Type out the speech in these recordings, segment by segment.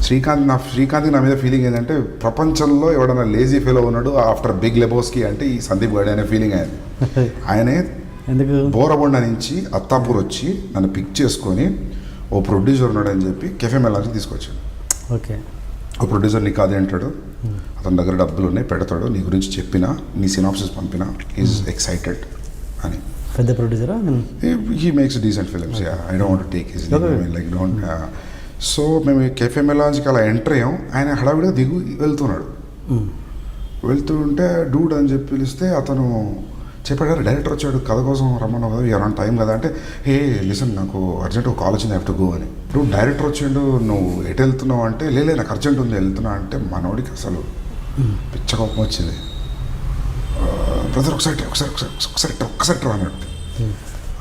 శ్రీకాంత్కి నా మీద ఫీలింగ్ ఏంటంటే ప్రపంచంలో ఎవడన్నా లేజీ ఫెలో ఉన్నాడు ఆఫ్టర్ బిగ్ లెబోస్కి అంటే ఈ సందీప్ గడి అనే ఫీలింగ్ ఆయనే ఎందుకు బోరబొండ నుంచి అత్తాపూర్ వచ్చి నన్ను పిక్ చేసుకొని ఓ ప్రొడ్యూసర్ ఉన్నాడు అని చెప్పి కెఫే మెలాన్స్కి తీసుకొచ్చాడు. ఓకే, ఓ ప్రొడ్యూసర్ నీకు అదే అంటాడు, అతని దగ్గర డబ్బులు ఉన్నాయి పెడతాడు, నీ గురించి చెప్పినా నీ సినాప్సిస్ పంపినా ఈజ్ ఎక్సైటెడ్ అని. పెద్ద ప్రొడ్యూసరా? He makes decent films. I don't want to take his like don't. So మేము కెఫే మెలాన్స్కి అలా ఎంటర్ అయ్యాం. ఆయన హడావిడిగా వెళ్తున్నాడు. వెళ్తుంటే డూడ్ అని చెప్పి పిలిస్తే అతను చెప్పాడు, డైరెక్టర్ వచ్చాడు కథ కోసం రమ్మన్నావు కదా, ఎవరైనా టైం కదా అంటే, హే లిసన్ నాకు అర్జెంట్ ఒక కాల్ వచ్చింది, హ్యావ్ టు గో అని. నువ్వు డైరెక్టర్ వచ్చిండు, నువ్వు ఎటు వెళ్తున్నావు అంటే, లేలే నాకు అర్జెంట్ ఉంది వెళ్తున్నా అంటే, మనోడికి అసలు పిచ్చ కోపం వచ్చింది. బ్రదర్ ఒకసారి రా అన్నట్టు.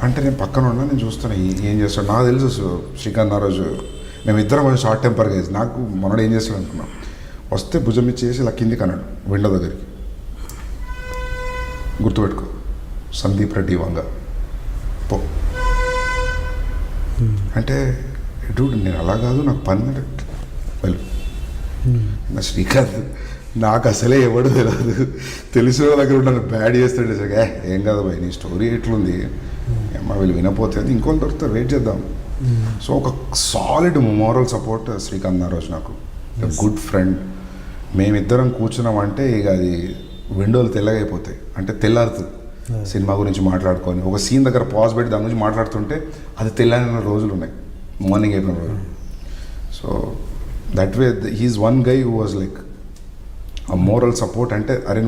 అంటే నేను పక్కన ఉన్నా, నేను చూస్తాను ఏం చేస్తాడు. నాకు తెలుసు శ్రీకాంత్ ఆ రోజు మేమిద్దరం కొంచెం షార్ట్ టెంపర్గా వేసి నాకు మనోడు ఏం చేస్తాడు అనుకున్నాం. వస్తే భుజం ఇచ్చేసి ఇలా కిందికి అన్నాడు విండో దగ్గరికి, గుర్తుపెట్టుకో సందీప్ రెడ్డి వంగ పో అంటే, డూడ్ నేను అలా కాదు నాకు పని వెళ్ళు. నా శ్రీకాంత్ నాకు అసలే ఎవడు తెలియదు, తెలిసిన వాళ్ళ దగ్గర నన్ను బ్యాడ్ చేస్తాడు. సరే ఏం కాదు భయ్ నీ స్టోరీ ఎట్లుంది అమ్మ, వీళ్ళు వినపోతే ఇంకోళ్ళు దొరుకుతారు, వెయిట్ చేద్దాం. సో ఒక సాలిడ్ మోరల్ సపోర్ట్ శ్రీకాంత్ ఆ రోజు నాకు, గుడ్ ఫ్రెండ్. మేమిద్దరం కూర్చున్నామంటే ఇక అది విండోలు తెల్లగైపోతాయి, అంటే తెల్లారుతుంది. సినిమా గురించి మాట్లాడుకొని ఒక సీన్ దగ్గర పాజ్ పెట్టి దాని గురించి మాట్లాడుతుంటే అది తెల్లారిన రోజులు ఉన్నాయి, మార్నింగ్ అయిపోయిన రోజులు. So that way he's one guy who was like a moral support. అంటే అరే